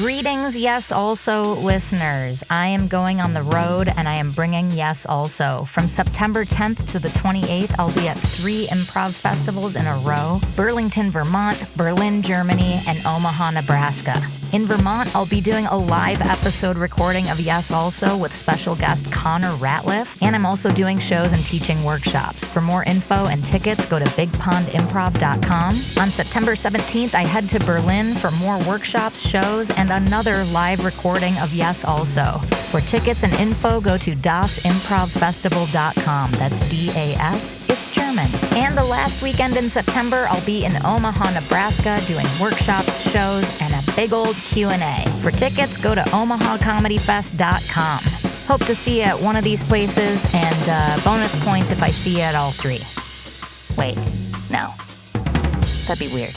Greetings, Yes Also listeners. I am going on the road and I am bringing Yes Also. From September 10th to the 28th, I'll be at 3 improv festivals in a row: Burlington, Vermont, Berlin, Germany, and Omaha, Nebraska. In Vermont, I'll be doing a live episode recording of Yes Also with special guest Connor Ratliff, and I'm also doing shows and teaching workshops. For more info and tickets, go to bigpondimprov.com. On September 17th, I head to Berlin for more workshops, shows, and another live recording of Yes Also. For tickets and info, go to dasimprovfestival.com. That's D-A-S. It's German. And the last weekend in September, I'll be in Omaha, Nebraska, doing workshops, shows, and a big old Q&A. For tickets, go to omahacomedyfest.com. Hope to see you at one of these places, and bonus points if I see you at all 3. Wait, no. That'd be weird.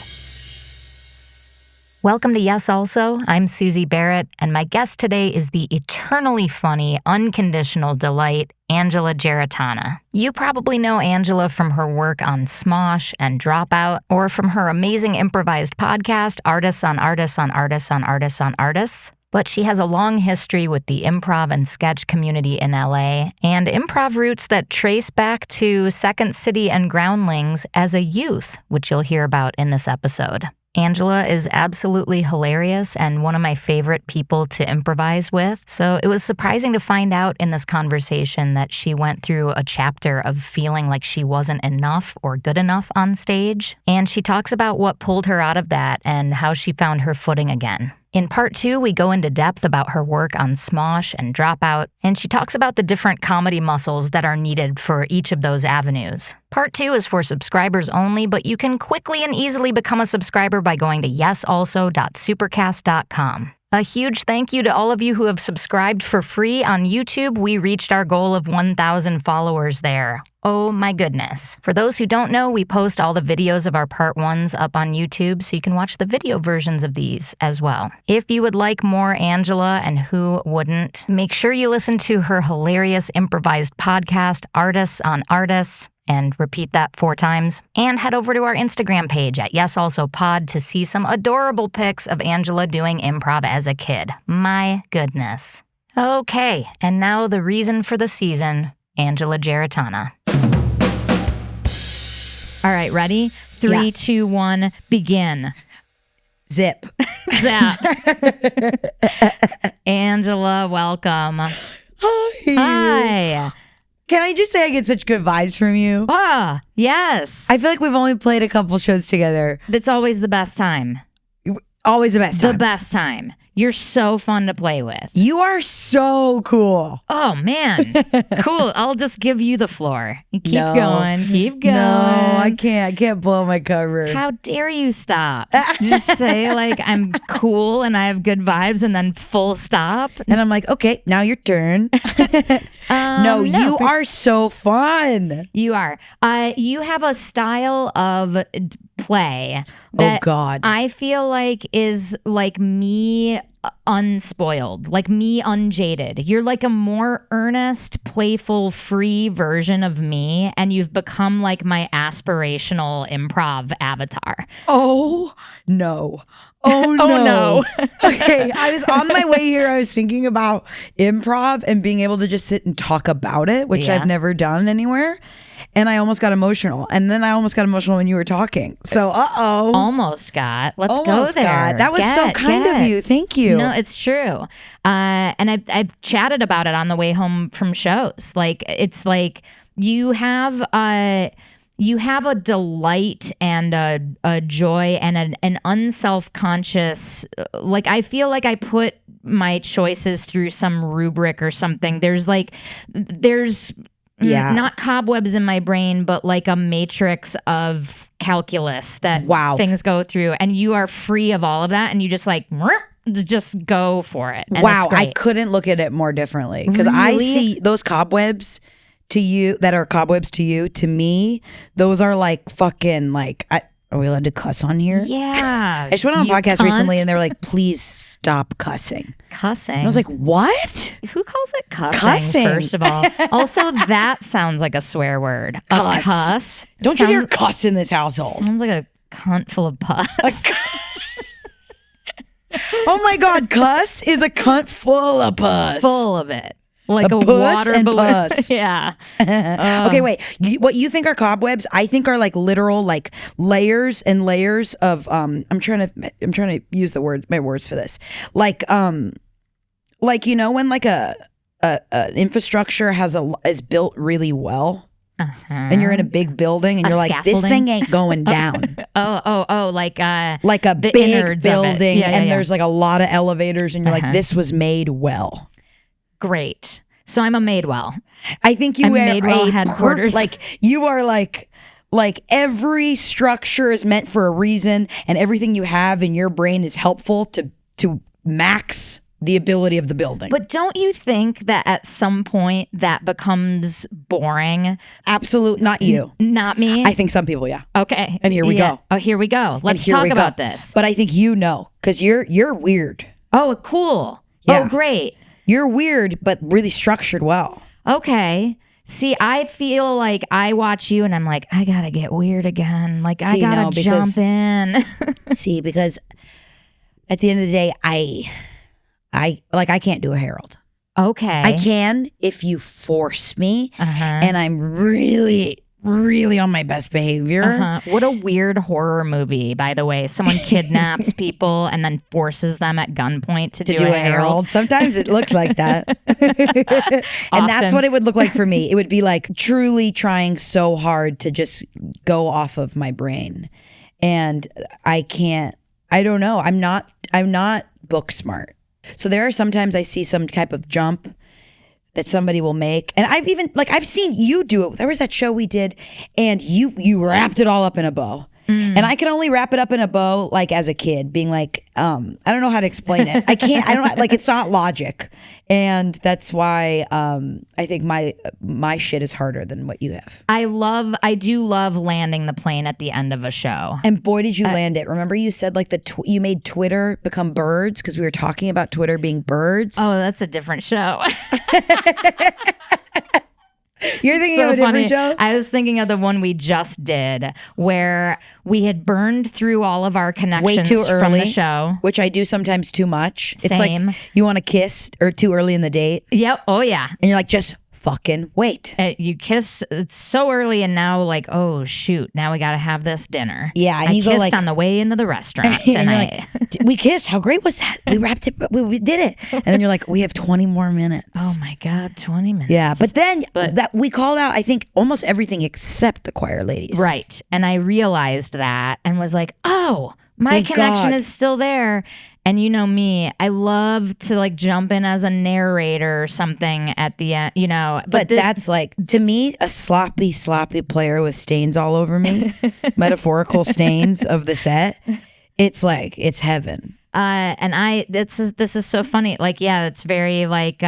Welcome to Yes Also. I'm Suzi Barrett, and my guest today is the eternally funny, unconditional delight, Angela Giarratana. You probably know Angela from her work on Smosh and Dropout, or from her amazing improvised podcast, Artists on Artists on Artists on Artists on Artists. But she has a long history with the improv and sketch community in LA, and improv roots that trace back to Second City and Groundlings as a youth, which you'll hear about in this episode. Angela is absolutely hilarious and one of my favorite people to improvise with, so it was surprising to find out in this conversation that she went through a chapter of feeling like she wasn't enough or good enough on stage, and she talks about what pulled her out of that and how she found her footing again. In part 2, we go into depth about her work on Smosh and Dropout, and she talks about the different comedy muscles that are needed for each of those avenues. Part 2 is for subscribers only, but you can quickly and easily become a subscriber by going to yesalso.supercast.com. A huge thank you to all of you who have subscribed for free on YouTube. We reached our goal of 1,000 followers there. Oh my goodness. For those who don't know, we post all the videos of our part 1s up on YouTube, so you can watch the video versions of these as well. If you would like more Angela, and who wouldn't, make sure you listen to her hilarious improvised podcast, Artists on Artists, and repeat that 4 times. And head over to our Instagram page at YesAlsoPod to see some adorable pics of Angela doing improv as a kid. My goodness. Okay, and now the reason for the season, Angela Giarratana. All right, ready? 3, 2, 1, begin. Zip. Zap. Angela, welcome. Hi. Can I just say I get such good vibes from you? Ah, yes. I feel like we've only played a couple shows together. That's always the best time. Always the best time. The best time. You're so fun to play with. You are so cool. Oh, man. Cool. I'll just give you the floor. Keep going. Keep going. No, I can't. I can't blow my cover. How dare you stop? Just say, like, I'm cool and I have good vibes, and then full stop. And I'm like, okay, now your turn. You are so fun. You are. You have a style of play that I feel like is like me unspoiled, like me unjaded. You're like a more earnest, playful, free version of me, and you've become like my aspirational improv avatar. Oh, no. Oh, no. Okay, I was on my way here. I was thinking about improv and being able to just sit and talk about it, which I've never done anywhere. And I almost got emotional. And then I almost got emotional when you were talking. So, Almost got. Let's go there. That was so kind of you. Thank you. No, it's true. And I've chatted about it on the way home from shows. Like, it's like you have a delight and a joy and an unself-conscious, like, I feel like I put my choices through some rubric or something. There's not cobwebs in my brain, but like a matrix of calculus that things go through, and you are free of all of that, and you just like just go for it. And wow, I couldn't look at it more differently, because I see those cobwebs to you that are cobwebs to you. To me, those are like fucking like. Are we allowed to cuss on here? Yeah. I just went on a podcast recently and they were like, please stop cussing. Cussing? And I was like, what? Who calls it cussing? First of all. Also, that sounds like a swear word. A cuss. Don't you hear cuss in this household? Sounds like a cunt full of pus. Oh Oh my God, cuss is a cunt full of pus. Full of it. Like a puss water and balloon. pus. Yeah. Okay, wait. What you think are cobwebs, I think are like literal like layers and layers of I'm trying to use my words for this. Like when like a infrastructure is built really well. And you're in a big building and you're like, this thing ain't going down. Like a big building and there's like a lot of elevators and you're like, this was made well. Great. So I'm a Madewell. I think you are Madewell headquarters. Like you are like every structure is meant for a reason and everything you have in your brain is helpful to max the ability of the building. But don't you think that at some point that becomes boring? Absolutely. Not you. Not me? I think some people, yeah. Okay. And here we go. Oh, here we go. Let's talk about this. But I think because you're weird. Oh, cool. Yeah. Oh, great. You're weird, but really structured well. Okay. See, I feel like I watch you and I'm like, I gotta get weird again. Like, I gotta jump in. See, because at the end of the day, I can't do a Harold. Okay. I can if you force me, and I'm really, really on my best behavior. What a weird horror movie, by the way. Someone kidnaps people and then forces them at gunpoint to do a Harold. Sometimes it looks like that. And that's what it would look like for me. It would be like truly trying so hard to just go off of my brain. And I don't know. I'm not book smart. So there are sometimes I see some type of jump that somebody will make. And I've seen you do it. There was that show we did and you wrapped it all up in a bow. And I can only wrap it up in a bow like as a kid, being like, I don't know how to explain it. I don't like, it's not logic. And that's why I think my shit is harder than what you have. I do love landing the plane at the end of a show. And boy, did you land it. Remember you said like you made Twitter become birds because we were talking about Twitter being birds. Oh, that's a different show. You're thinking of a different show? I was thinking of the one we just did where we had burned through all of our connections way too early, from the show. Which I do sometimes too much. Same. It's like you want to kiss or too early in the date. Yep. Oh, yeah. And you're like, just fucking wait. You kiss it's so early and now like, oh, shoot. Now we got to have this dinner. Yeah. And I you kissed go like, on the way into the restaurant. and like, we kissed. How great was that? We wrapped it. We did it. And then you're like, we have 20 more minutes. Oh my God, 20 minutes. Yeah. But then that we called out, I think, almost everything except the choir ladies. Right. And I realized that and was like, oh, my connection is still there. And you know me, I love to like jump in as a narrator or something at the end, you know. But that's like, to me, a sloppy player with stains all over me, metaphorical stains of the set. It's like, it's heaven. And this is so funny. Like, yeah, it's very like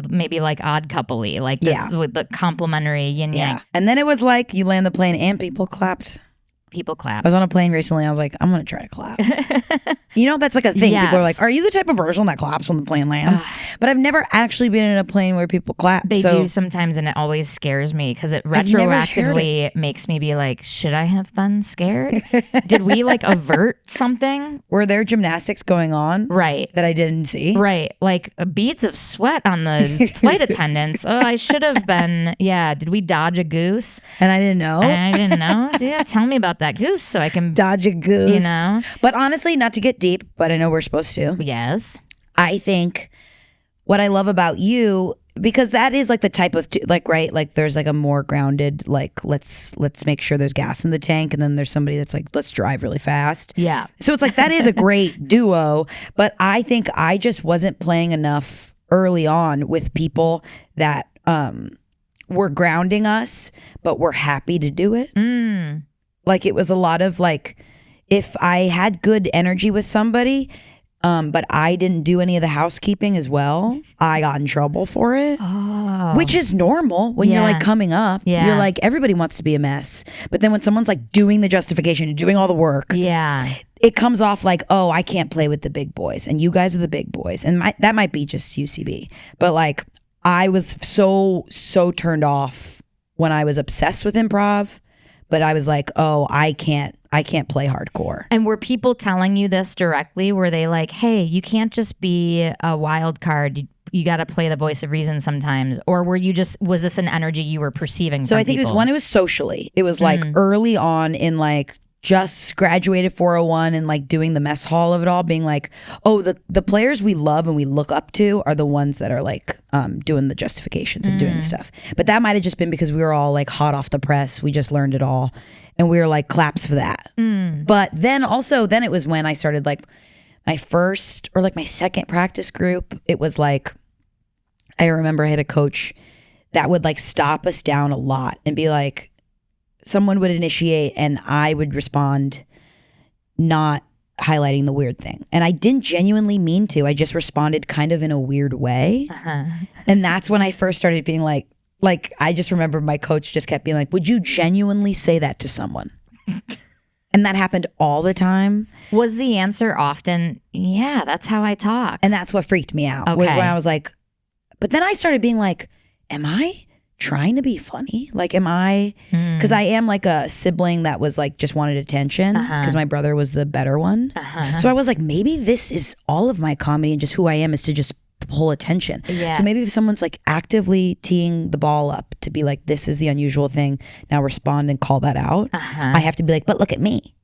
maybe like Odd Couple-y, like this with the complimentary yin yang. Yeah. And then it was like you land the plane and people clapped. People clap. I was on a plane recently. I was like, I'm going to try to clap. You know, that's like a thing. Yes. People are like, are you the type of person that claps when the plane lands? But I've never actually been in a plane where people clap. They do sometimes, and it always scares me because it retroactively makes me be like, should I have been scared? Did we like avert something? Were there gymnastics going on? Right. That I didn't see? Right. Like beads of sweat on the flight attendants. Oh, I should have been. Yeah. Did we dodge a goose? And I didn't know? I didn't know. Yeah. Tell me about that goose so I can dodge a goose. You know? But honestly, not to get deep, but I know we're supposed to. Yes. I think what I love about you, because that is like the type of right, like there's like a more grounded, like let's make sure there's gas in the tank, and then there's somebody that's like, let's drive really fast. Yeah. So it's like that is a great duo, but I think I just wasn't playing enough early on with people that were grounding us, but were happy to do it. Like it was a lot of like, if I had good energy with somebody, but I didn't do any of the housekeeping as well, I got in trouble for it. Oh. Which is normal when you're like coming up. Yeah. You're like, everybody wants to be a mess. But then when someone's like doing the justification and doing all the work, it comes off like, oh, I can't play with the big boys and you guys are the big boys. And that might be just UCB. But like, I was so turned off when I was obsessed with improv, but I was like, oh, I can't play hardcore. And were people telling you this directly? Were they like, hey, you can't just be a wild card. You got to play the voice of reason sometimes. Or was this an energy you were perceiving So from I think people? it was socially. It was like early on in like just graduated 401 and like doing the mess hall of it all, being like, oh, the players we love and we look up to are the ones that are like doing the justifications and doing the stuff. But that might have just been because we were all like hot off the press. We just learned it all. And we were like claps for that. But then it was when I started like my first or like my second practice group. It was like, I remember I had a coach that would like stop us down a lot and be like, someone would initiate and I would respond not highlighting the weird thing. And I didn't genuinely mean to. I just responded kind of in a weird way. And that's when I first started being like I just remember my coach just kept being like, would you genuinely say that to someone? And that happened all the time. Was the answer often, yeah, that's how I talk? And that's what freaked me out. Okay. Was when I was like, but then I started being like, am I trying to be funny? Like, am I, because I am like a sibling that was like, just wanted attention because my brother was the better one. So I was like, maybe this is all of my comedy and just who I am is to just pull attention. Yeah. So maybe if someone's like actively teeing the ball up to be like, this is the unusual thing, now respond and call that out. I have to be like, but look at me.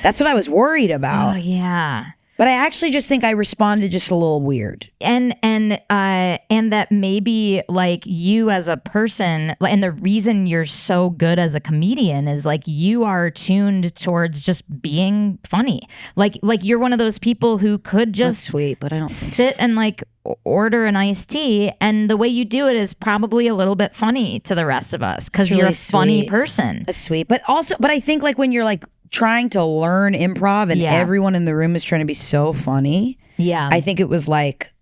That's what I was worried about. Oh, yeah. But I actually just think I responded just a little weird. And that maybe like you as a person, and the reason you're so good as a comedian is like you are tuned towards just being funny. Like you're one of those people who could just That's sweet, but I don't sit and like order an iced tea, and the way you do it is probably a little bit funny to the rest of us because you're a funny person. That's sweet. But I think like when you're like trying to learn improv and everyone in the room is trying to be so funny. Yeah. I think it was like,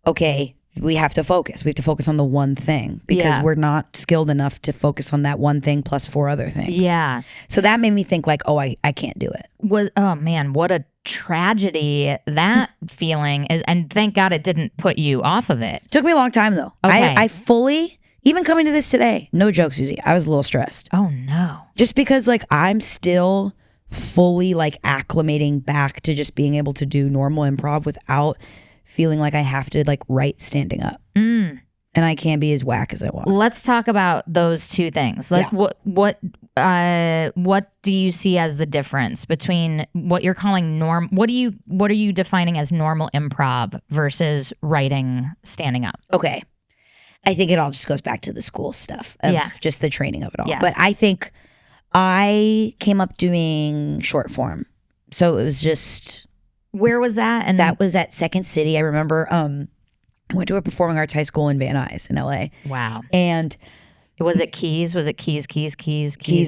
okay, we have to focus. We have to focus on the one thing because we're not skilled enough to focus on that one thing plus 4 other things. Yeah. So that made me think like, oh, I can't do it. Oh man, what a tragedy that feeling is. And thank God it didn't put you off of it. Took me a long time though. Okay. I fully, even coming to this today, no joke, Suzi, I was a little stressed. Oh no. Just because like I'm still fully like acclimating back to just being able to do normal improv without feeling like I have to like write standing up. And I can't be as whack as I want. Let's talk about those two things. Like what do you see as the difference between what you're calling what are you defining as normal improv versus writing standing up? Okay. I think it all just goes back to the school stuff of just the training of it all. Yes. But I think I came up doing short form. So it was just... Where was that? And that was at Second City. I remember I went to a performing arts high school in Van Nuys in LA. Wow. And... Was it Keys? Was it Keys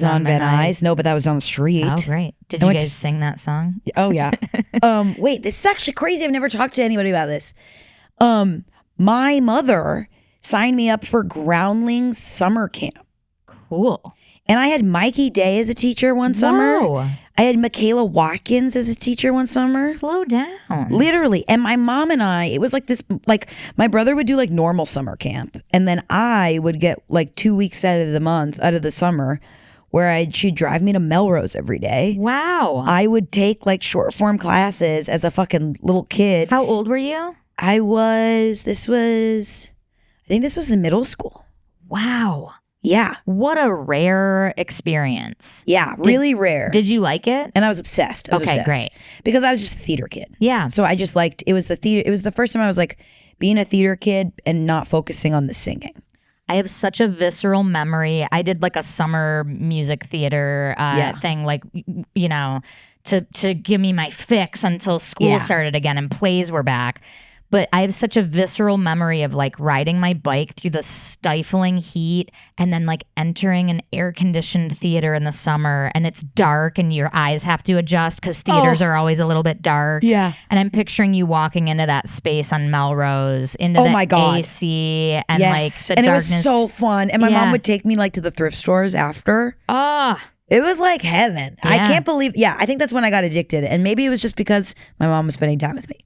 on Van Nuys? No, but that was on the street. Oh, great. Did you guys sing that song? Oh, yeah. Wait, this is actually crazy. I've never talked to anybody about this. My mother signed me up for Groundlings summer camp. Cool. And I had Mikey Day as a teacher one summer. I had Michaela Watkins as a teacher one summer. Slow down. Literally. And my mom and I, it was like this, like my brother would do like normal summer camp. And then I would get like 2 weeks out of the summer where she'd drive me to Melrose every day. Wow. I would take like short form classes as a fucking little kid. How old were you? I think this was in middle school. Wow. Yeah. What a rare experience. Yeah, really rare. Did you like it? And I was obsessed. Okay, great. Because I was just a theater kid. Yeah. So I just liked, it was the first time I was like being a theater kid and not focusing on the singing. I have such a visceral memory. I did like a summer music theater thing, like, you know, to give me my fix until school started again and plays were back. But I have such a visceral memory of like riding my bike through the stifling heat and then like entering an air-conditioned theater in the summer, and it's dark and your eyes have to adjust because theaters are always a little bit dark. Yeah. And I'm picturing you walking into that space on Melrose, into the AC and like the darkness. It was so fun. And my mom would take me like to the thrift stores after. Oh. It was like heaven. Yeah. I can't believe. Yeah, I think that's when I got addicted. And maybe it was just because my mom was spending time with me.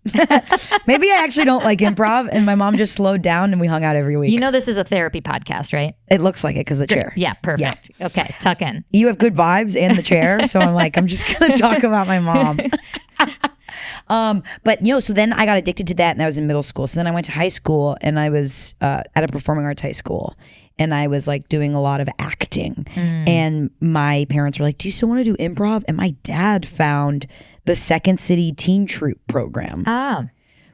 Maybe I actually don't like improv, and my mom just slowed down and we hung out every week. You know this is a therapy podcast, right? It looks like it because the chair. Yeah, perfect. Yeah. Okay, tuck in. You have good vibes and the chair, so I'm like, I'm just gonna talk about my mom. But so then I got addicted to that, and I was in middle school. So then I went to high school, and I was at a performing arts high school, and I was like doing a lot of acting. And my parents were like, "Do you still want to do improv?" And my dad found the Second City Teen Troupe program,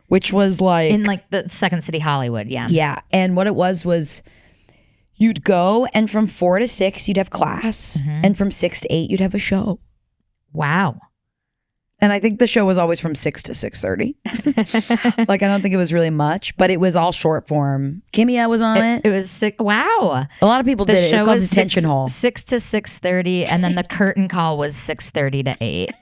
which was like in like the Second City Hollywood. Yeah. And what it was you'd go, and from 4 to 6 you'd have class, and from 6 to 8 you'd have a show. Wow. And I think the show was always from 6 to 6:30. Like, I don't think it was really much, but it was all short form. Kimia was on it. It was sick. Wow. A lot of people did it. It was called Detention Hall. 6 to 6:30, and then the curtain call was 6:30 to 8.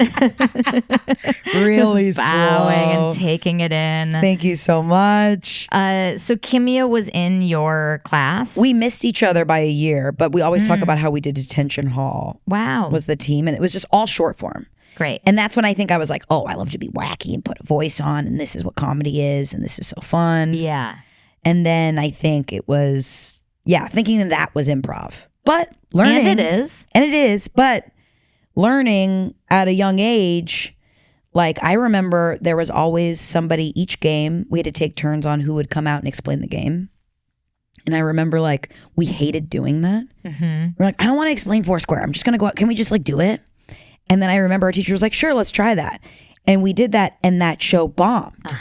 Really bowing slow. and taking it in. Thank you so much. So Kimia was in your class? We missed each other by a year, but we always talk about how we did Detention Hall. Wow. Was the team, and it was just all short form. Great. And that's when I think I was like, oh, I love to be wacky and put a voice on, and this is what comedy is, and this is so fun. Yeah. And then I think it was, thinking that was improv. But learning. And it is. And it is. But learning at a young age, like I remember there was always somebody each game, we had to take turns on who would come out and explain the game. And I remember like we hated doing that. We're like, I don't want to explain Foursquare. I'm just going to go out. Can we just like do it? And then I remember our teacher was like, sure, let's try that. And we did that, and that show bombed.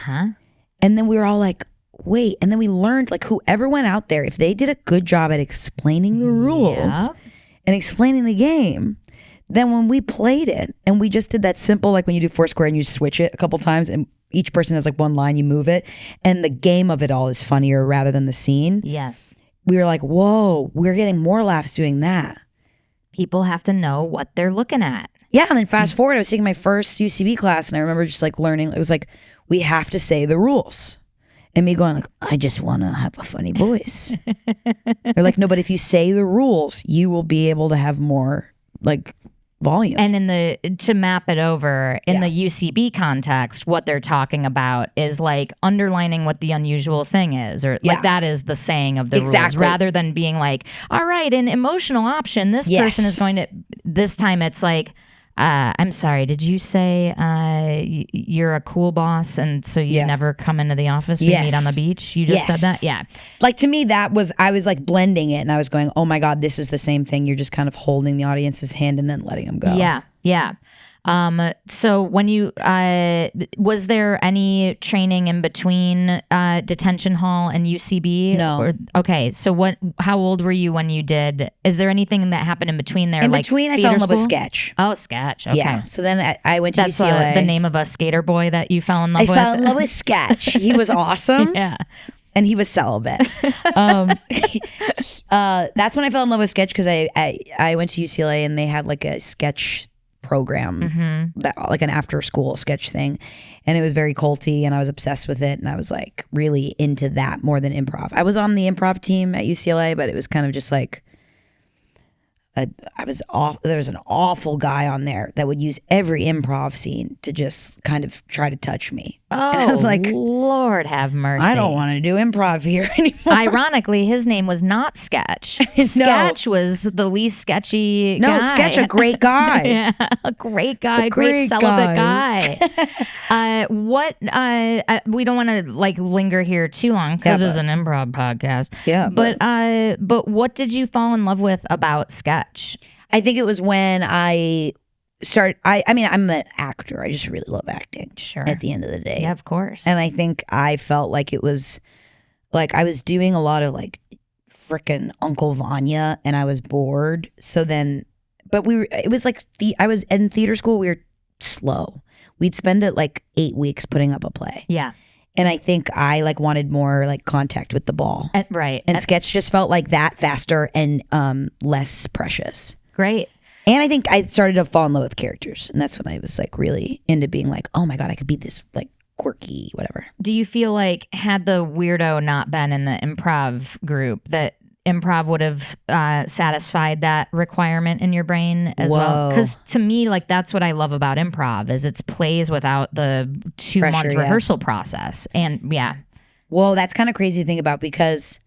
And then we were all like, wait. And then we learned like whoever went out there, if they did a good job at explaining the rules and explaining the game, then when we played it and we just did that simple, like when you do Foursquare and you switch it a couple times and each person has like one line, you move it, and the game of it all is funnier rather than the scene. Yes. We were like, whoa, we're getting more laughs doing that. People have to know what they're looking at. Yeah, and then fast forward, I was taking my first UCB class, and I remember just like learning. It was like, we have to say the rules, and me going like, I just want to have a funny voice. They're like, no, but if you say the rules, you will be able to have more like volume. And to map it over in the UCB context, what they're talking about is like underlining what the unusual thing is, or like that is the saying of the rules, rather than being like, all right, in emotional option, this person is going to. This time, it's like. I'm sorry, did you say you're a cool boss and so you never come into the office? We meet on the beach? You just said that? Yeah. Like to me, I was like blending it and I was going, oh my God, this is the same thing. You're just kind of holding the audience's hand and then letting them go. Yeah, yeah. So when you, was there any training in between Detention Hall and UCB? No. Okay, so how old were you when you did, is there anything that happened in between there? In like between, I fell in love with Sketch. Oh, Sketch, okay. Yeah, so then I went to That's UCLA. The name of a skater boy that you fell in love with? I fell in love with Sketch. He was awesome. Yeah. And he was celibate. That's when I fell in love with Sketch because I went to UCLA and they had like a sketch program, that like an after school sketch thing, and it was very culty and I was obsessed with it, and I was like really into that more than improv. I was on the improv team at UCLA, but it was kind of just like there was an awful guy on there that would use every improv scene to just kind of try to touch me. Oh, and I was like, Lord have mercy. I don't want to do improv here anymore. Ironically, his name was not Sketch. Sketch was the least sketchy guy. No, Sketch, a great guy. Yeah, a great guy, great celibate guy. We don't want to like linger here too long because it's an improv podcast. Yeah. But what did you fall in love with about Sketch? I think it was when I started. I mean, I'm an actor. I just really love acting. Sure. At the end of the day. Yeah, of course. And I think I felt like it was like I was doing a lot of like frickin' Uncle Vanya, and I was bored. So then, but it was like I was in theater school. We were slow. We'd spend it like 8 weeks putting up a play. Yeah. And I think I like wanted more like contact with the ball. Right. And Sketch just felt like that, faster and less precious. Great. And I think I started to fall in love with characters. And that's when I was like really into being like, oh my God, I could be this like quirky, whatever. Do you feel like had the weirdo not been in the improv group that improv would have satisfied that requirement in your brain as well. Because to me, like, that's what I love about improv is it's plays without the 2-month rehearsal process. And Well, that's kind of crazy to think about because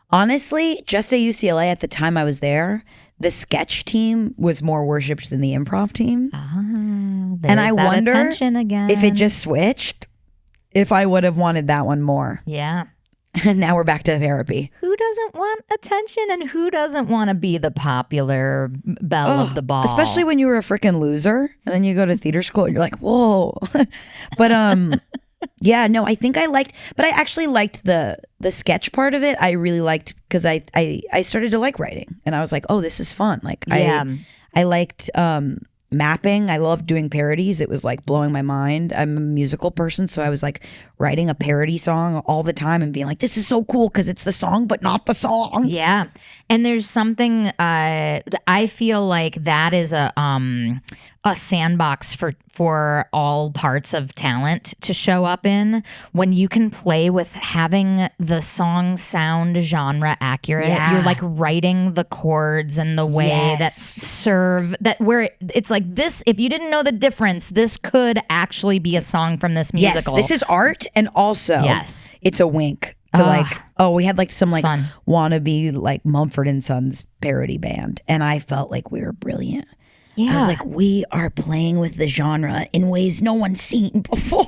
honestly, just at UCLA at the time I was there, the sketch team was more worshipped than the improv team. And I wonder if it just switched, if I would have wanted that one more. Yeah. And now we're back to therapy. Who doesn't want attention and who doesn't want to be the popular belle of the ball? Especially when you were a freaking loser and then you go to theater school and you're like, whoa. But yeah, no, I think but I actually liked the sketch part of it. I really liked because I started to like writing and I was like, oh, this is fun. Like I liked mapping. I loved doing parodies. It was like blowing my mind. I'm a musical person, so I was like writing a parody song all the time and being like, this is so cool because it's the song but not the song. Yeah. And there's something I feel like that is a sandbox for all parts of talent to show up in when you can play with having the song sound genre accurate. You're like writing the chords and the way that serve that where it's like this, if you didn't know the difference, this could actually be a song from this musical. Yes, this is art and also it's a wink to we had like some like fun. Wannabe like Mumford & Sons parody band and I felt like we were brilliant. Yeah. I was like, we are playing with the genre in ways no one's seen before.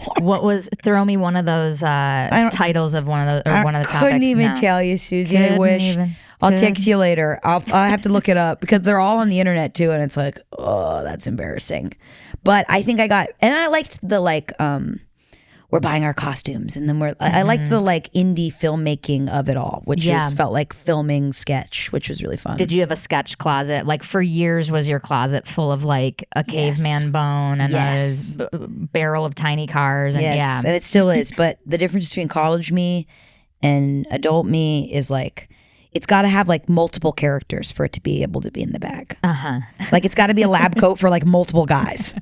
Throw me one of those titles of one of those, or one of the topics. I couldn't even tell you, Suzi. I wish. I'll text you later. I'll have to look it up because they're all on the internet too. And it's like, oh, that's embarrassing. But I think and I liked the like, we're buying our costumes and then I liked the like indie filmmaking of it all, which just felt like filming sketch, which was really fun. Did you have a sketch closet? Like for years was your closet full of like a caveman bone and a barrel of tiny cars? And and it still is. But the difference between college me and adult me is like, it's got to have like multiple characters for it to be able to be in the bag. Like it's got to be a lab coat for like multiple guys.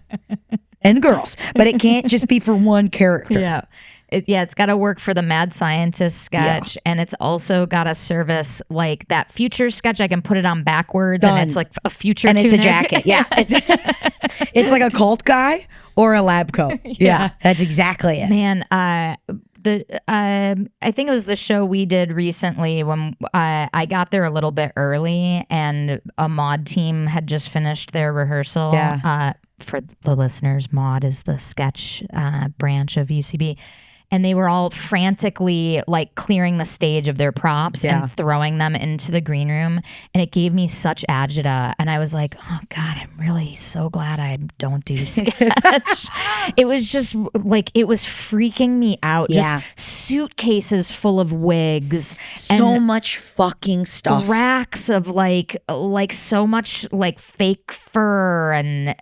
And girls, but it can't just be for one character. It's got to work for the mad scientist sketch, and it's also got to service like that future sketch. I can put it on backwards, and it's like a future, and tunic. It's a jacket. Yeah, it's like a cult guy or a lab coat. Yeah, that's exactly it. Man, I think it was the show we did recently when I got there a little bit early, and a mod team had just finished their rehearsal. For the listeners, mod is the sketch branch of UCB. And they were all frantically like clearing the stage of their props and throwing them into the green room. And it gave me such agita. And I was like, oh God, I'm really so glad I don't do sketch. It was just like, it was freaking me out. Just suitcases full of wigs. So much fucking stuff. Racks of like so much like fake fur and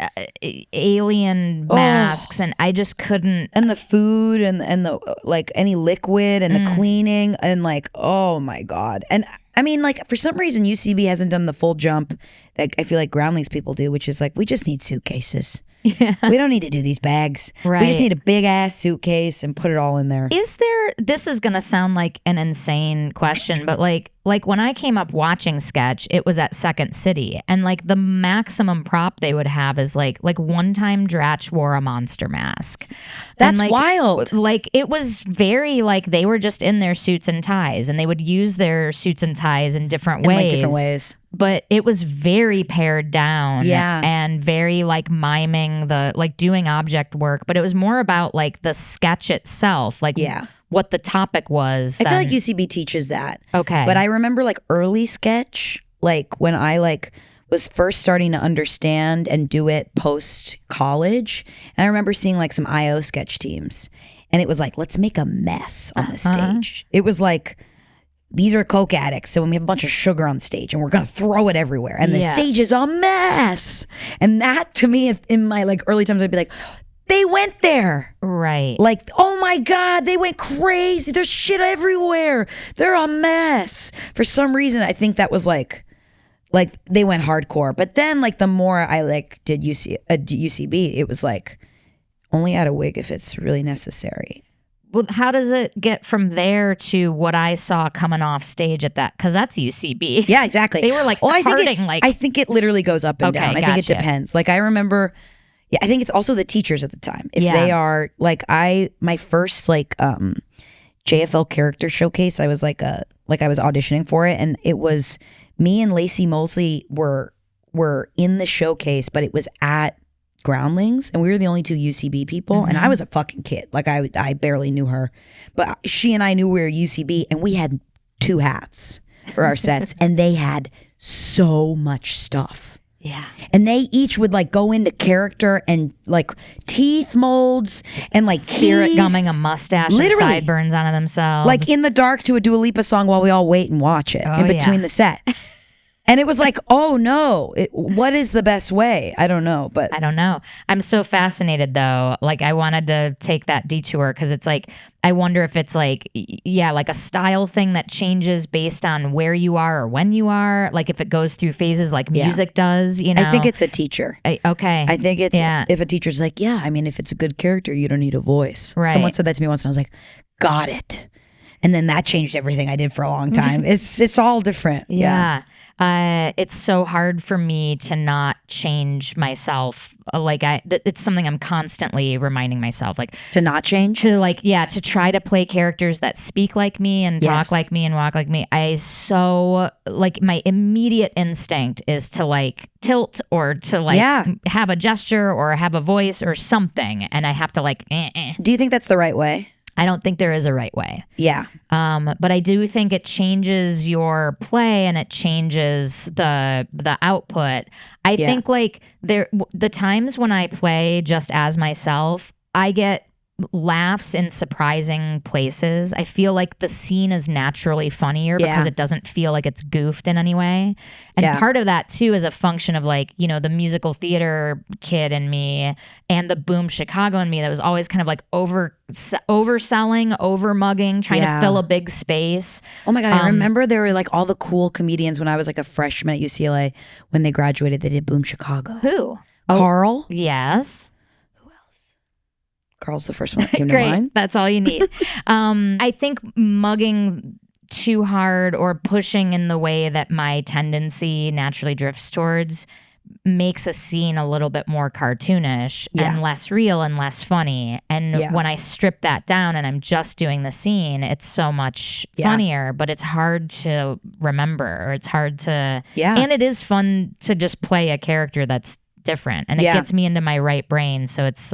alien masks. And I just couldn't. And the food and the like any liquid and the cleaning and like, oh my God. And I mean, like for some reason UCB hasn't done the full jump that I feel like Groundlings people do, which is like, we just need suitcases. We don't need to do these bags. We just need a big ass suitcase and put it all in there. This is gonna sound like an insane question, but like when I came up watching sketch, it was at Second City, and like the maximum prop they would have is like one time Dratch wore a monster mask. That's wild. Like it was very like they were just in their suits and ties, and they would use their suits and ties in different ways. But it was very pared down and very like miming the like doing object work. But it was more about like the sketch itself, like what the topic was. I feel like UCB teaches that. Okay. But I remember like early sketch, like when I like was first starting to understand and do it post college. And I remember seeing like some IO sketch teams. And it was like, let's make a mess on the stage. It was like, these are coke addicts, so we have a bunch of sugar on stage and we're gonna throw it everywhere and the stage is a mess. And that to me in my like early times I'd be like, they went there, right? Like, oh my God, they went crazy, there's shit everywhere, they're a mess. For some reason I think that was like they went hardcore. But then like the more I like did UCB, it was like only add a wig if it's really necessary. Well, how does it get from there to what I saw coming off stage at that? Because that's UCB. Yeah, exactly. They were like parting. I think it literally goes up and down. I think it depends. Like I remember, I think it's also the teachers at the time. If they are like my first like JFL character showcase, I was I was auditioning for it, and it was me and Lacey Mosley were in the showcase, but it was at Groundlings, and we were the only two UCB people, and I was a fucking kid. Like I barely knew her, but she and I knew we were UCB, and we had 2 hats for our sets, and they had so much stuff. Yeah. And they each would like go into character and like teeth molds and like spirit gumming a mustache and sideburns onto themselves. Like in the dark to a Dua Lipa song while we all wait and watch it in between the set. And it was like, oh no, what is the best way? I don't know, but. I don't know. I'm so fascinated though. Like I wanted to take that detour because it's like, I wonder if it's like, like a style thing that changes based on where you are or when you are. Like if it goes through phases like music does, you know? I think it's a teacher. Okay. I think it's, if a teacher's like, I mean, if it's a good character, you don't need a voice. Right. Someone said that to me once and I was like, got it. And then that changed everything I did for a long time. It's all different. Yeah. It's so hard for me to not change myself. It's something I'm constantly reminding myself, like to not change, to try to play characters that speak like me and talk like me and walk like me. My immediate instinct is to like tilt or to have a gesture or have a voice or something, and I have to Do you think that's the right way? I don't think there is a right way. Yeah. But I do think it changes your play and it changes the output. I think like the times when I play just as myself, I get laughs in surprising places. I feel like the scene is naturally funnier because it doesn't feel like it's goofed in any way. And part of that too is a function of like, you know, the musical theater kid in me and the Boom Chicago in me that was always kind of like overselling, over mugging, trying to fill a big space. Oh my God. I remember there were like all the cool comedians when I was like a freshman at UCLA when they graduated, they did Boom Chicago. Who? Carl. Yes. Carl's the first one that came to mind. That's all you need. I think mugging too hard or pushing in the way that my tendency naturally drifts towards makes a scene a little bit more cartoonish and less real and less funny. And when I strip that down and I'm just doing the scene, it's so much funnier, but it's hard to remember, or it's hard to, and it is fun to just play a character that's different, and it gets me into my right brain. So it's,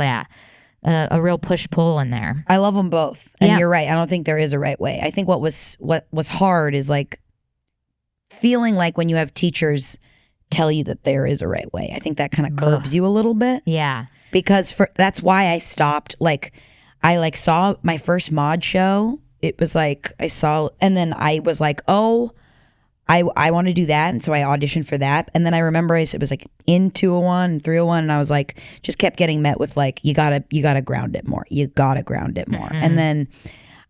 a real push-pull in there. I love them both. And you're right. I don't think there is a right way. I think what was hard is like feeling like when you have teachers tell you that there is a right way. I think that kind of curbs you a little bit. Yeah. Because that's why I stopped. Like I saw my first mod show. It was like and then I was like, oh, I want to do that. And so I auditioned for that. And then I remember it was like in 201 and 301. And I was like, just kept getting met with like, you gotta ground it more. You gotta ground it more. And then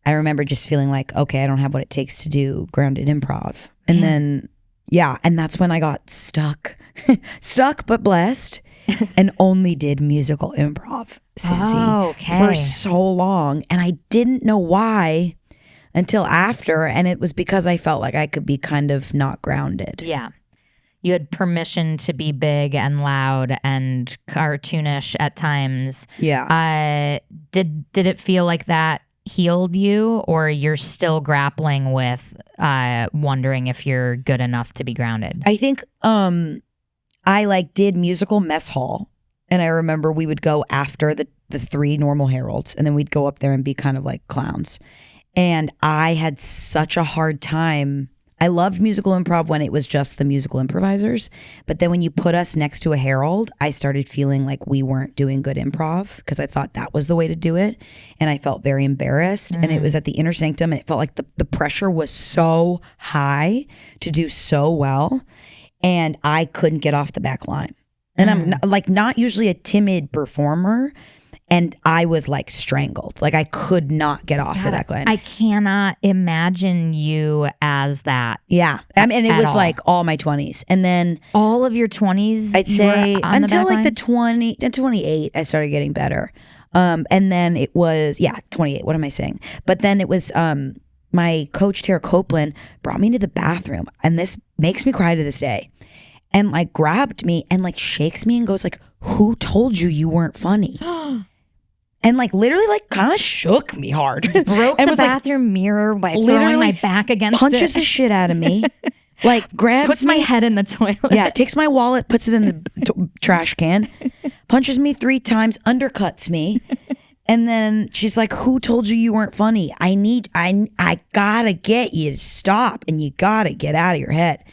I remember just feeling like, okay, I don't have what it takes to do grounded improv. And then, and that's when I got stuck but blessed and only did musical improv, Suzi, for so long. And I didn't know why until after, and it was because I felt like I could be kind of not grounded. Yeah. You had permission to be big and loud and cartoonish at times. Yeah. Did it feel like that healed you, or you're still grappling with wondering if you're good enough to be grounded? I think I did musical mess hall, and I remember we would go after the 3 normal heralds, and then we'd go up there and be kind of like clowns. And I had such a hard time. I loved musical improv when it was just the musical improvisers. But then when you put us next to a herald, I started feeling like we weren't doing good improv because I thought that was the way to do it. And I felt very embarrassed. And it was at the Inner Sanctum, and it felt like the pressure was so high to do so well. And I couldn't get off the back line. And I'm not usually a timid performer. And I was like strangled. Like I could not get off the back line. I cannot imagine you as that. Yeah. And it was like all my 20s. And then all of your 20s? I'd say until like until 28, I started getting better. And then it was 28. What am I saying? But then it was my coach Tara Copeland brought me to the bathroom, and this makes me cry to this day. And like grabbed me and like shakes me and goes like, "Who told you you weren't funny?" And like literally like kind of shook me hard. Broke and the bathroom mirror by throwing my back against punches it. the shit out of me. Like grabs puts my head in the toilet. Yeah, takes my wallet, puts it in the trash can, punches me 3 times, undercuts me. And then she's like, "Who told you weren't funny? I gotta get you to stop, and you gotta get out of your head."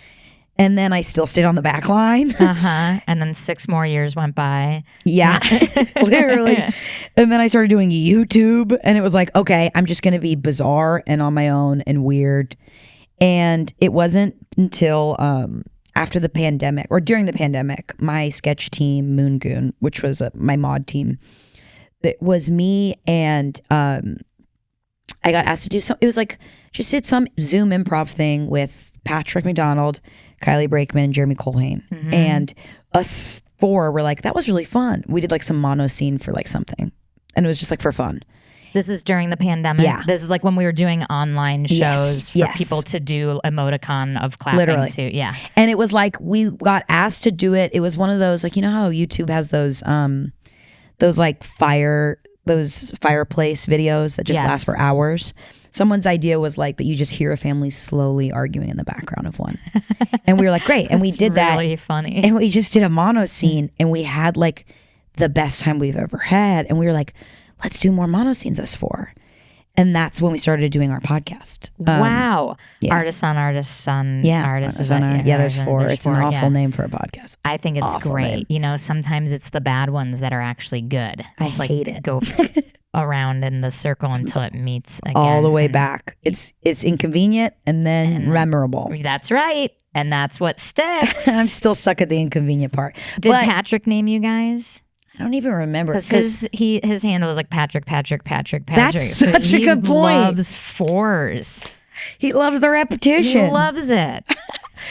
And then I still stayed on the back line. And then 6 more years went by. Yeah, literally. And then I started doing YouTube, and it was like, okay, I'm just going to be bizarre and on my own and weird. And it wasn't until after the pandemic, or during the pandemic, my sketch team, Moon Goon, which was my mod team, it was me and I got asked to do some, it was like, just did some Zoom improv thing with Patrick McDonald, Kylie Brakeman, and Jeremy Colhane. And us 4 were like, that was really fun. We did like some mono scene for like something. And it was just like for fun. This is during the pandemic? Yeah. This is like when we were doing online shows for people to do emoticon of clapping literally. too. Yeah. And it was like, we got asked to do it. It was one of those, like, you know how YouTube has those like fireplace videos that just last for hours? Someone's idea was like that you just hear a family slowly arguing in the background of one. And we were like, great. And we did that. Really funny. And we just did a mono scene, and we had like the best time we've ever had. And we were like, let's do more mono scenes, us 4. And that's when we started doing our podcast. Wow. Yeah. Artist on artist on artist. There's 4. It's an awful name for a podcast. I think it's Awful great. name. You know, sometimes it's the bad ones that are actually good. I It's like hate it. Go around in the circle until it meets again. All the way back. It's inconvenient and then memorable. That's right. And that's what sticks. I'm still stuck at the inconvenient part. Did Patrick name you guys? I don't even remember. Because his handle is like Patrick. That's such a good point. He loves 4s. He loves the repetition. He loves it.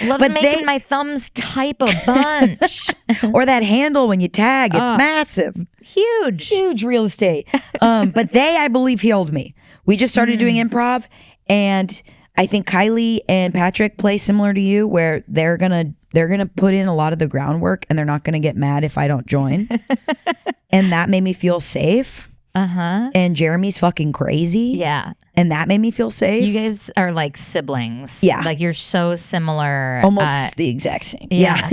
Loves making my thumbs type a bunch. Or that handle when you tag. It's massive. Huge real estate. But I believe, healed me. We just started doing improv, and I think Kylie and Patrick play similar to you, where they're gonna put in a lot of the groundwork, and they're not gonna get mad if I don't join. And that made me feel safe. And Jeremy's fucking crazy. Yeah. And that made me feel safe. You guys are like siblings. Yeah. Like you're so similar. Almost the exact same. Yeah.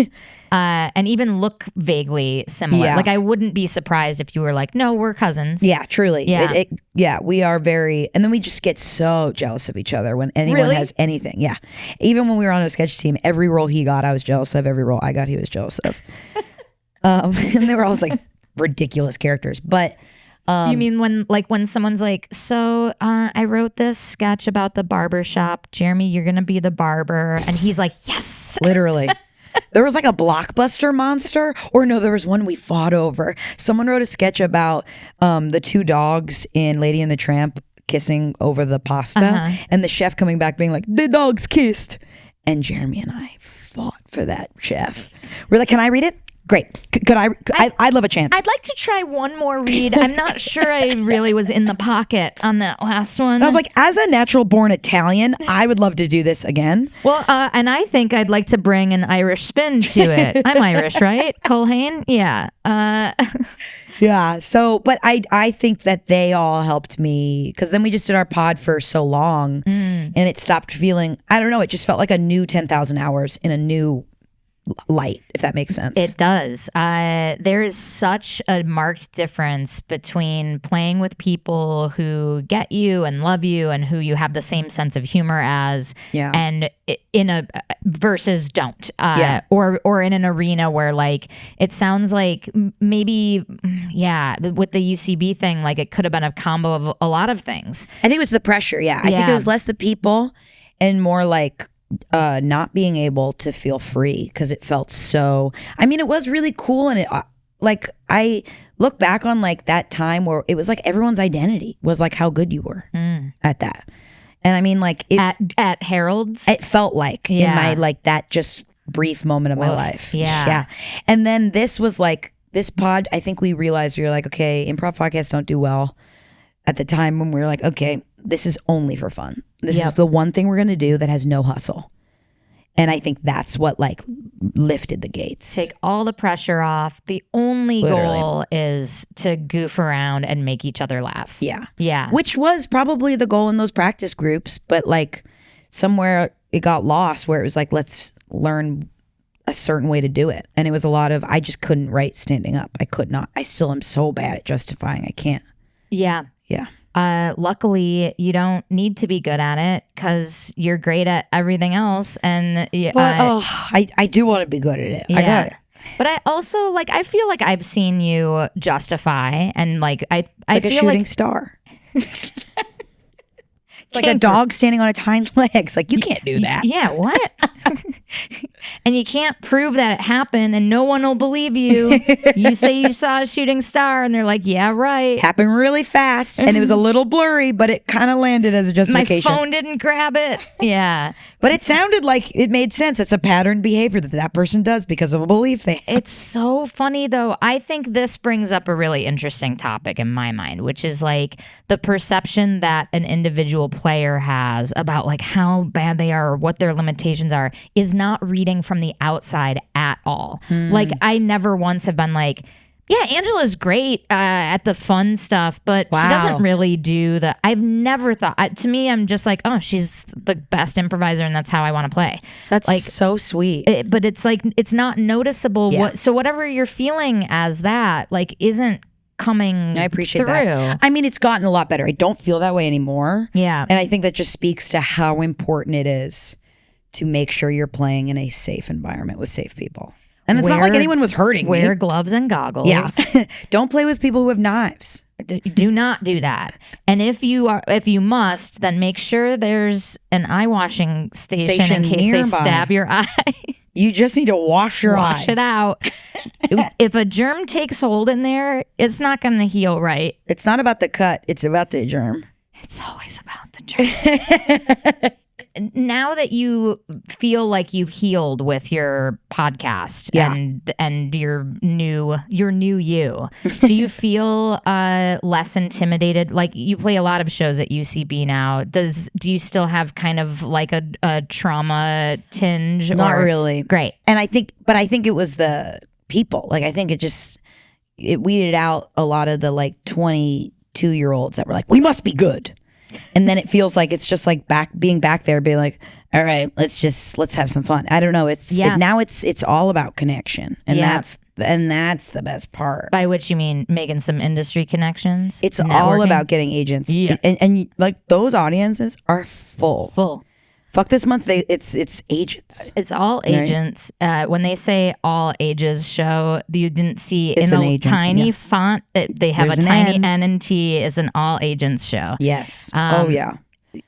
And even look vaguely similar. Yeah. Like I wouldn't be surprised if you were like, no, we're cousins. Yeah, truly. Yeah. We are very, and then we just get so jealous of each other when anyone has anything. Yeah. Even when we were on a sketch team, every role he got, I was jealous of. Every role I got, he was jealous of. And they were always like ridiculous characters. But you mean when someone's like, so I wrote this sketch about the barber shop. Jeremy, you're going to be the barber. And he's like, yes. Literally. There was like a Blockbuster monster, or no, there was one we fought over. Someone wrote a sketch about the 2 dogs in Lady and the Tramp kissing over the pasta, and the chef coming back being like, the dogs kissed. And Jeremy and I fought for that chef. We're like, can I read it? Great. I'd love a chance. I'd like to try one more read. I'm not sure I really was in the pocket on that last one. I was like, as a natural born Italian, I would love to do this again. Well, and I think I'd like to bring an Irish spin to it. I'm Irish, right? Colhane? Yeah. Yeah. So, but I think that they all helped me, because then we just did our pod for so long, and it stopped feeling, I don't know, it just felt like a new 10,000 hours in a new light, if that makes sense. It does. There is such a marked difference between playing with people who get you and love you and who you have the same sense of humor as, and in a versus don't, or in an arena where like it sounds like maybe with the UCB thing, like it could have been a combo of a lot of things. I think it was the pressure. I think it was less the people and more like not being able to feel free, because it felt so, I mean, it was really cool, and it like I look back on like that time where it was like everyone's identity was like how good you were at that. And I mean, like at Harold's, it felt like in my like that just brief moment of my life. And then this was like I think we realized we were like, okay, improv podcasts don't do well at the time when we were like, okay, this is only for fun. This is the one thing we're going to do that has no hustle. And I think that's what like lifted the gates. Take all the pressure off. The only goal is to goof around and make each other laugh. Yeah. Yeah. Which was probably the goal in those practice groups, but like somewhere it got lost where it was like, let's learn a certain way to do it. And it was a lot of, I just couldn't write standing up. I could not. I still am so bad at justifying. I can't. Yeah. Yeah. Luckily, you don't need to be good at it because you're great at everything else. And I do want to be good at it. Yeah. I got it. But I also like, I feel like I've seen you justify, and like I like feel a shooting like star. Like a dog standing on its hind legs. Like, you can't do that. Yeah, what? And you can't prove that it happened, and no one will believe you. You say you saw a shooting star, and they're like, yeah, right. Happened really fast, and it was a little blurry, but it kind of landed as a justification. My phone didn't grab it. Yeah. But it sounded like it made sense. It's a patterned behavior that person does because of a belief they have. It's so funny, though. I think this brings up a really interesting topic in my mind, which is like the perception that an individual player has about like how bad they are or what their limitations are is not reading from the outside at all. Like, I never once have been like, yeah, Angela's great at the fun stuff, but she doesn't really do the. I've never thought. To me, I'm just like, oh, she's the best improviser, and that's how I want to play. That's like so sweet. But it's like it's not noticeable. Yeah. So whatever you're feeling as that, like, isn't coming. I appreciate through. that. I mean, it's gotten a lot better. I don't feel that way anymore. Yeah, and I think that just speaks to how important it is to make sure you're playing in a safe environment with safe people. And it's not like anyone was hurting me. Wear gloves and goggles. Yeah. Don't play with people who have knives. Do not do that. And if you must, then make sure there's an eye washing station in case nearby. They stab your eye. You just need to wash your eye. Wash it out. If a germ takes hold in there, it's not going to heal right. It's not about the cut. It's about the germ. It's always about the germ. Now that you feel like you've healed with your podcast and your new you, do you feel less intimidated? Like, you play a lot of shows at UCB now. Do you still have kind of like a trauma tinge? Not really. Great. And I think it was the people. Like, I think it weeded out a lot of the like 22-year-olds that were like, we must be good. And then it feels like it's just like being back there, being like, all right, let's have some fun. I don't know. Now it's all about connection, and that's the best part. By which you mean making some industry connections. It's all about getting agents. Yeah, and like those audiences are full. Fuck this month. It's agents. It's all agents. Right? When they say all ages show, you didn't see it's in a tiny font that they have a tiny N and T. Is an all agents show. Yes. Oh yeah.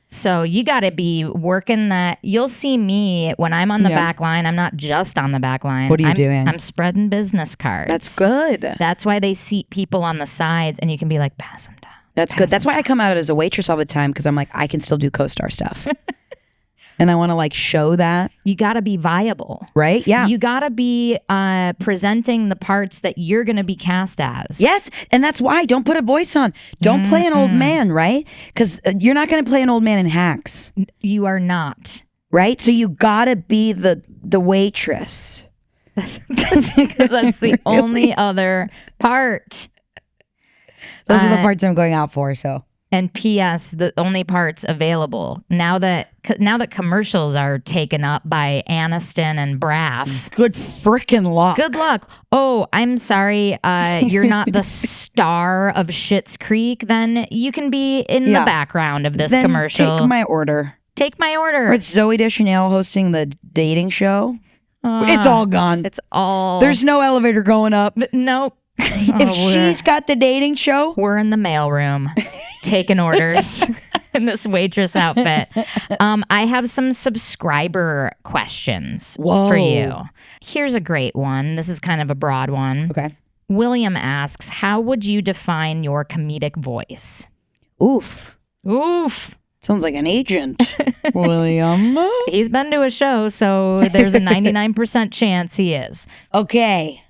So you got to be working that. You'll see me when I'm on the back line. I'm not just on the back line. What are you doing? I'm spreading business cards. That's good. That's why they seat people on the sides, and you can be like, pass them down. That's good. That's why I come out as a waitress all the time, because I'm like, I can still do co-star stuff. And I want to like show that. You got to be viable. Right? Yeah. You got to be presenting the parts that you're going to be cast as. Yes. And that's why don't put a voice on. Don't play an old man, right? Because you're not going to play an old man in Hacks. You are not. Right? So you got to be the waitress. Because that's the only other part. Those are the parts I'm going out for, so. And P.S. the only parts available now that commercials are taken up by Aniston and Braff. Good frickin' luck. Good luck. Oh, I'm sorry. You're not the star of Schitt's Creek. Then you can be in the background of this commercial. Take my order. Take my order. Or it's Zooey Deschanel hosting the dating show. It's all gone. It's all. There's no elevator going up. Nope. If she's got the dating show, we're in the mailroom taking orders in this waitress outfit. I have some subscriber questions for you. Here's a great one. This is kind of a broad one. Okay. William asks, how would you define your comedic voice? Oof. Sounds like an agent. William. He's been to a show, so there's a 99% chance he is. Okay.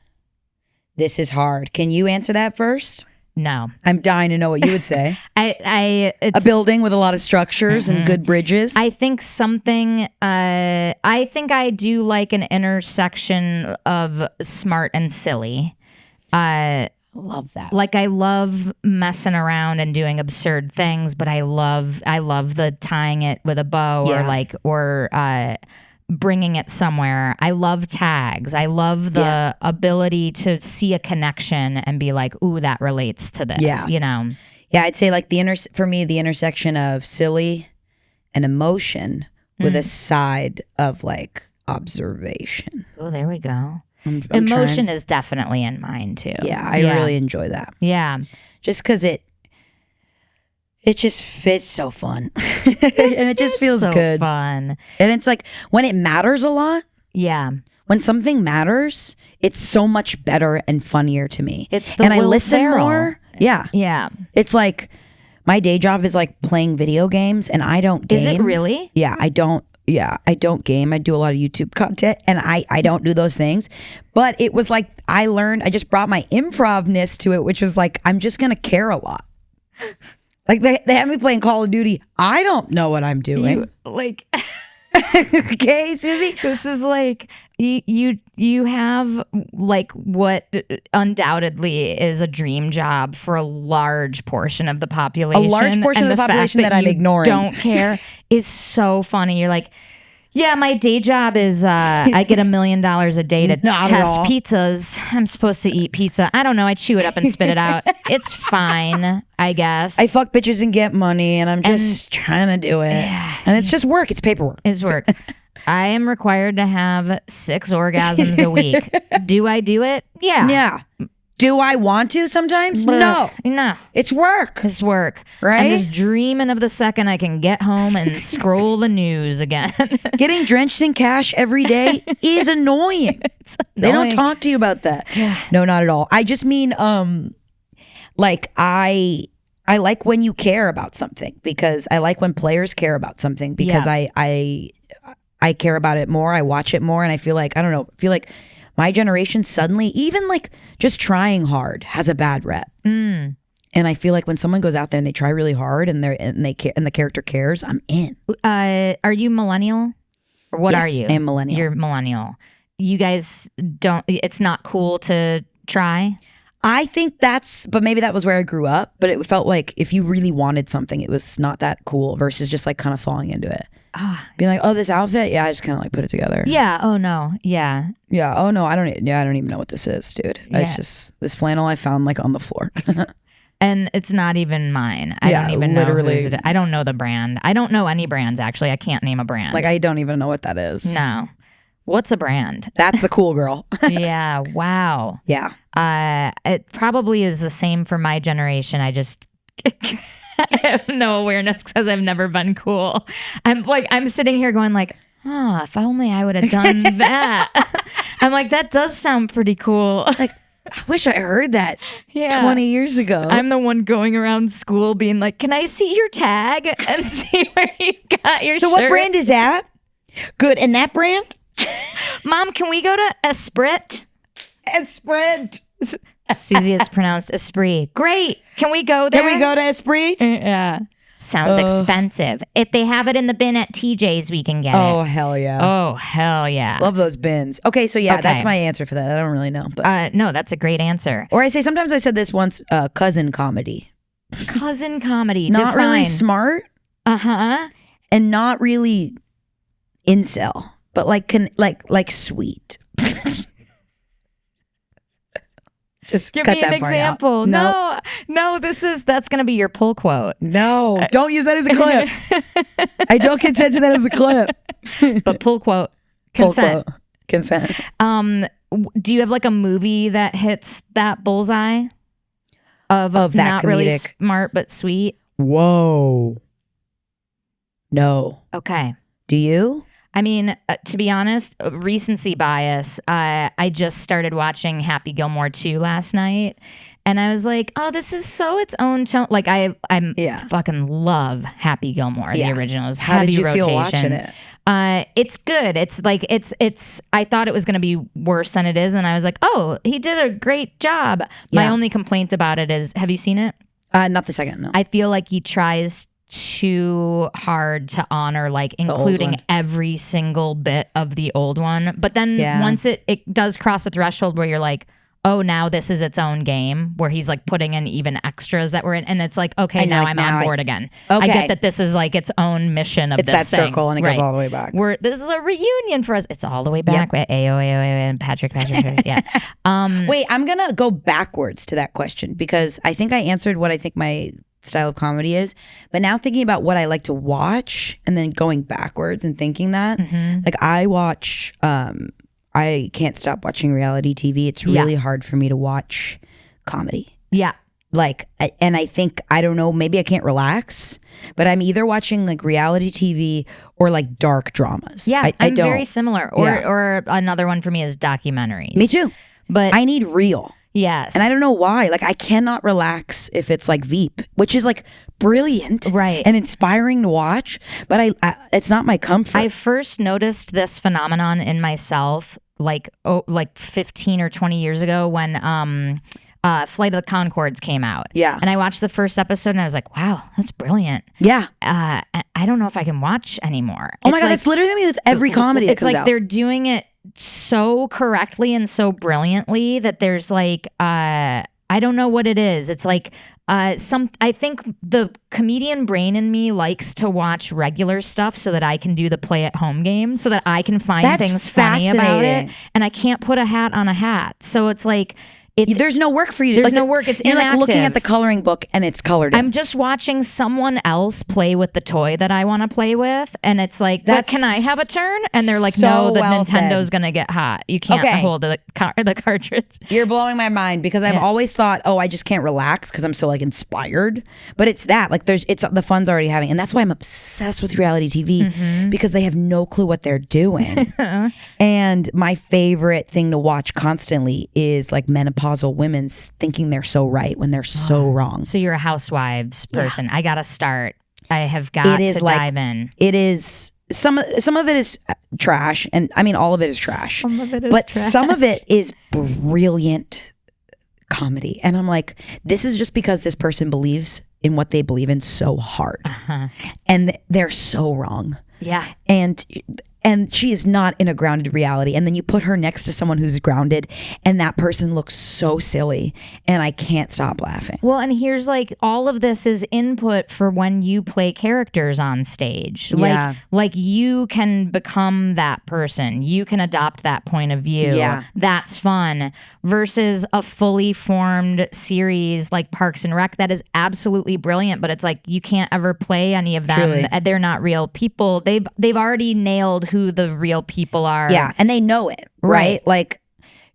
This is hard. Can you answer that first? No. I'm dying to know what you would say. It's a building with a lot of structures and good bridges. I think something, I think I do like an intersection of smart and silly. Love that. Like I love messing around and doing absurd things, but I love the tying it with a bow or bringing it somewhere. I love tags. I love the ability to see a connection and be like, ooh, that relates to this, you know? Yeah, I'd say like for me, the intersection of silly and emotion with a side of like observation. Oh, there we go. I'm emotion is definitely in mine too. Yeah, I really enjoy that. Yeah. Just because it just fits so fun. And it just feels so good. Fun. And it's like when it matters a lot. Yeah. When something matters, it's so much better and funnier to me. It's the and Will I listen Ferrell. more. Yeah. Yeah. It's like my day job is like playing video games and I don't game. Is it really? Yeah, I don't game. I do a lot of YouTube content and I don't do those things. But it was like I just brought my improv-ness to it, which was like, I'm just going to care a lot. Like they have me playing Call of Duty. I don't know what I'm doing. Okay, Susie. This is like you have like what undoubtedly is a dream job for a large portion of the population. A large portion of the population that I'm ignoring. Don't care is so funny. You're like, yeah, my day job is I get $1 million a day to test pizzas. I'm supposed to eat pizza. I don't know. I chew it up and spit it out. It's fine, I guess. I fuck bitches and get money and I'm just trying to do it. Yeah. And it's just work. It's paperwork. It's work. I am required to have 6 orgasms a week. Do I do it? Yeah. Yeah. Do I want to sometimes? No. It's work. It's work. Right? I'm just dreaming of the second I can get home and scroll the news again. Getting drenched in cash every day is annoying. They don't talk to you about that. Yeah. No, not at all. I just mean, like I like when you care about something because I like when players care about something because I care about it more. I watch it more and I feel like, I don't know, my generation suddenly, even like just trying hard has a bad rep. And I feel like when someone goes out there and they try really hard and the character cares, I'm in. Are you millennial? Or what are you? I am millennial. You're millennial. You guys it's not cool to try? I think but maybe that was where I grew up, but it felt like if you really wanted something, it was not that cool versus just like kind of falling into it. Being like, oh, this outfit, yeah, I just kind of like put it together. Yeah. Oh no. Yeah. Yeah. Oh no, I don't even know what this is, dude. Yeah. It's just this flannel I found like on the floor. And it's not even mine. I don't even know whose it is. I don't know the brand. I don't know any brands actually. I can't name a brand. Like I don't even know what that is. No. What's a brand? That's the cool girl. Yeah. Wow. Yeah. It probably is the same for my generation. I just I have no awareness because I've never been cool. I'm sitting here going like, oh, if only I would have done that. I'm like, that does sound pretty cool. Like, I wish I heard that 20 years ago. I'm the one going around school being like, can I see your tag and see where you got your shirt? So what brand is that? Good. And that brand? Mom, can we go to Esprit? Esprit. Suzi is pronounced Esprit. Great. Can we go there? Can we go to Esprit? Yeah. Sounds expensive. If they have it in the bin at TJ's, we can get it. Oh, hell yeah. Oh, hell yeah. Love those bins. Okay, so that's my answer for that. I don't really know. But. No, that's a great answer. Or sometimes I said this once, cousin comedy. Cousin comedy. Not really smart. Uh-huh. And not really incel, but like sweet. Just give cut me that an part example. Out. No, that's gonna be your pull quote. No, don't use that as a clip. I don't consent to that as a clip. But pull quote. Consent. Pull quote. Consent. Do you have like a movie that hits that bullseye of that not comedic. Really smart but sweet? Whoa. No. Okay. Do you? I mean, to be honest, recency bias. I just started watching Happy Gilmore 2 last night, And I was like, oh, this is so its own tone. Like I fucking love Happy Gilmore. The original is How heavy did you rotation. feel watching it? It's good. It's like it's I thought it was going to be worse than it is, and I was like, oh, he did a great job. My only complaint about it is, have you seen it? Not the second. No. I feel like he tries too hard to honor, like, including every single bit of the old one. But then once it does cross a threshold where you're like, oh, now this is its own game, where he's like putting in even extras that were in, and it's like, okay, now I'm on board again. Okay. I get that this is like its own mission of it's this that thing. Circle, and it goes all the way back. This is a reunion for us. It's all the way back. Yep. Ayo, and Patrick. Yeah. Wait, I'm gonna go backwards to that question, because I think I answered what I think my style of comedy is, but now thinking about what I like to watch and then going backwards and thinking that, like I watch, I can't stop watching reality TV. It's really hard for me to watch comedy. Yeah. Like, and I think, I don't know, maybe I can't relax, but I'm either watching like reality TV or like dark dramas. Yeah, I'm very similar. Or another one for me is documentaries. Me too. But I need real. Yes. And I don't know why. Like, I cannot relax if it's like Veep, which is like brilliant and inspiring to watch, but I it's not my comfort. I first noticed this phenomenon in myself like 15 or 20 years ago when Flight of the Conchords came out. Yeah. And I watched the first episode and I was like, wow, that's brilliant. Yeah. I don't know if I can watch anymore. Oh my God, that's literally me with every comedy that It's comes like out. They're doing it so correctly and so brilliantly that there's like I don't know what it is. It's like I think the comedian brain in me likes to watch regular stuff so that I can do the play at home game, so that I can find things funny about it, and I can't put a hat on a hat. So it's like there's no work for you. There's no work. It's you're inactive. Like looking at the coloring book and it's colored in. I'm just watching someone else play with the toy that I want to play with, and it's like, but can I have a turn? And they're like, no, the Nintendo's gonna get hot. You can't hold the cartridge. You're blowing my mind, because I've always thought, oh, I just can't relax because I'm so like inspired. But it's that, like, it's the fun's already having, and that's why I'm obsessed with reality TV, because they have no clue what they're doing. And my favorite thing to watch constantly is like menopausal women thinking they're so right when they're so wrong. So you're a housewives person. I gotta start. I have got to dive in. It is some of it is trash, and I mean all of it is trash. Some of it is but trash. Some of it is brilliant comedy, and I'm like, this is just because this person believes in what they believe in so hard, and they're so wrong. Yeah, and she is not in a grounded reality. And then you put her next to someone who's grounded, and that person looks so silly, and I can't stop laughing. Well, and here's like, all of this is input for when you play characters on stage. Like you can become that person. You can adopt that point of view. Yeah. That's fun. Versus a fully formed series like Parks and Rec that is absolutely brilliant, but it's like you can't ever play any of them. Truly. They're not real people. They've already nailed who the real people are. Yeah, and they know it, right? Like,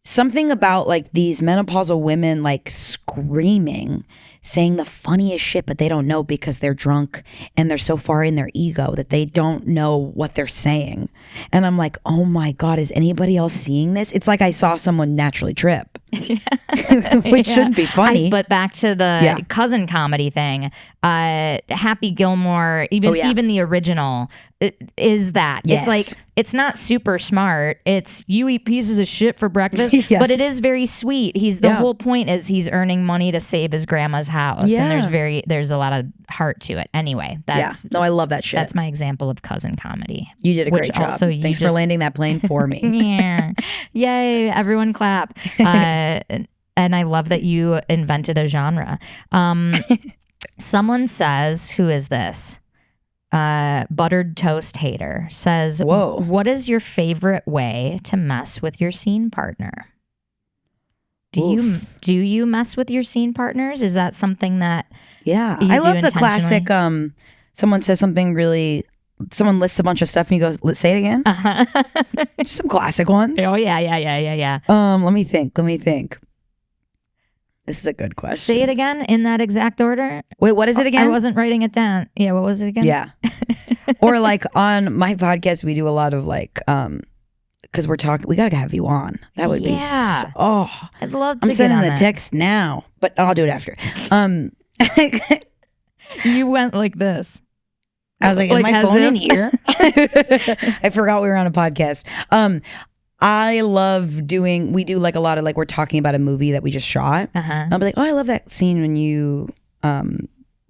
something about like these menopausal women like screaming, saying the funniest shit, but they don't know because they're drunk and they're so far in their ego that they don't know what they're saying. And I'm like, oh my God, is anybody else seeing this? It's like I saw someone naturally trip. Which shouldn't be funny. But back to the cousin comedy thing, Happy Gilmore, even the original, is that. Yes. It's like, it's not super smart. It's you eat pieces of shit for breakfast, but it is very sweet. The whole point is he's earning money to save his grandma's house, and there's a lot of heart to it. Anyway, no, I love that shit. That's my example of cousin comedy. You did a great job. Thanks for landing that plane for me. Yeah, yay! Everyone clap. And I love that you invented a genre. Someone says, who is this? Buttered Toast Hater says, whoa, what is your favorite way to mess with your scene partner? Do you mess with your scene partners? Is that something that I love the classic someone says something really, someone lists a bunch of stuff and you go, let's say it again. Some classic ones. Oh yeah. Let me think. This is a good question. Say it again in that exact order. Wait, what is it again? I wasn't writing it down. Yeah, what was it again? Yeah. Or like on my podcast, we do a lot of like because we're talking. We gotta have you on. That would be. I'd love to. I'm get sending on the that. text now, but I'll do it after. You went like this. I was like, is my phone in here? I forgot we were on a podcast. I love doing. We do like a lot of like we're talking about a movie that we just shot. And I'll be like, oh, I love that scene when you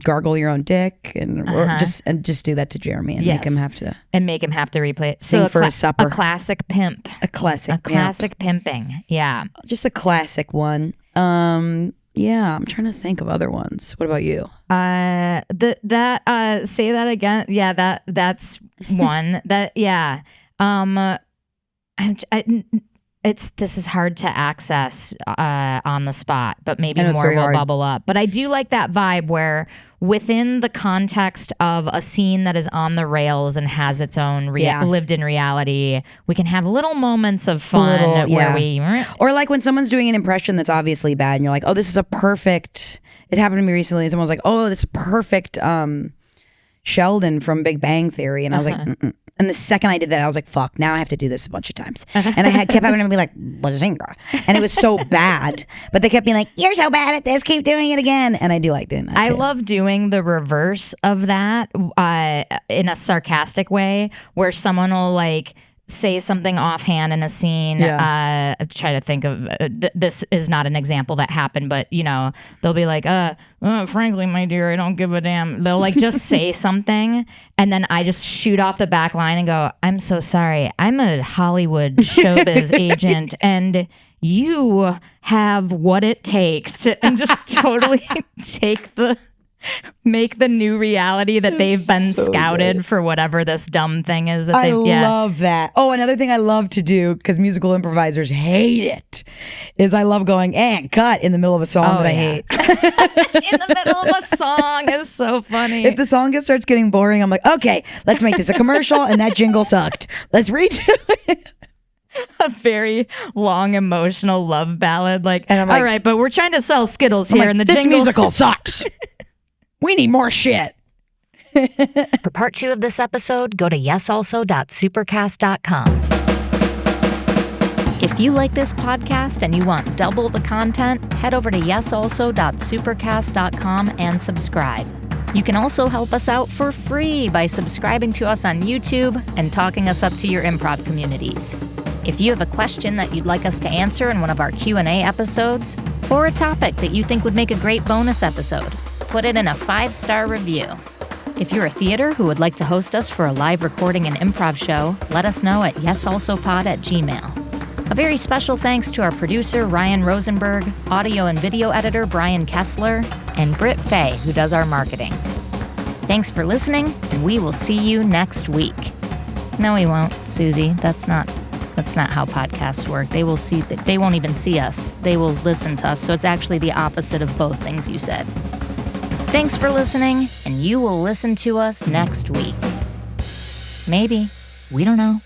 gargle your own dick and or just do that to Jeremy and make him have to replay it. Sing for a supper. A classic pimp. A classic pimping. Yeah. Just a classic one. Yeah, I'm trying to think of other ones. What about you? Say that again. Yeah, that's one. This is hard to access on the spot, but maybe more will bubble up. But I do like that vibe where within the context of a scene that is on the rails and has its own lived in reality, we can have little moments of fun where we... Or like when someone's doing an impression that's obviously bad and you're like, oh, this is a perfect... It happened to me recently and someone's like, oh, that's a perfect Sheldon from Big Bang Theory. And I was like, mm-mm. And the second I did that, I was like, fuck, now I have to do this a bunch of times. And I kept having to be like, bazinga. And it was so bad. But they kept being like, you're so bad at this, keep doing it again. And I do like doing that too. I love doing the reverse of that in a sarcastic way where someone will like say something offhand in a scene. I'm trying to think of this is not an example that happened, but you know, they'll be like, frankly, my dear, I don't give a damn. They'll like just say something and then I just shoot off the back line and go, I'm so sorry. I'm a Hollywood showbiz agent and you have what it takes to, and just totally make the new reality that they've been scouted for whatever this dumb thing is. I love that. Oh, another thing I love to do, because musical improvisers hate it, is I love going, and cut in the middle of a song that I hate. In the middle of a song is so funny. If the song starts getting boring, I'm like, okay, let's make this a commercial, and that jingle sucked. Let's redo it. A very long emotional love ballad. Like, and I'm like, all right, but we're trying to sell Skittles here, and the this jingle musical sucks. We need more shit. For part 2 of this episode, go to yesalso.supercast.com. If you like this podcast and you want double the content, head over to yesalso.supercast.com and subscribe. You can also help us out for free by subscribing to us on YouTube and talking us up to your improv communities. If you have a question that you'd like us to answer in one of our Q&A episodes, or a topic that you think would make a great bonus episode, put it in a 5-star review. If you're a theater who would like to host us for a live recording and improv show, let us know at yesalsopod@gmail.com. A very special thanks to our producer, Ryan Rosenberg, audio and video editor, Brian Kessler, and Britt Faye, who does our marketing. Thanks for listening, and we will see you next week. No, we won't, Suzi. That's not how podcasts work. They won't even see us. They will listen to us, so it's actually the opposite of both things you said. Thanks for listening, and you will listen to us next week. Maybe. We don't know.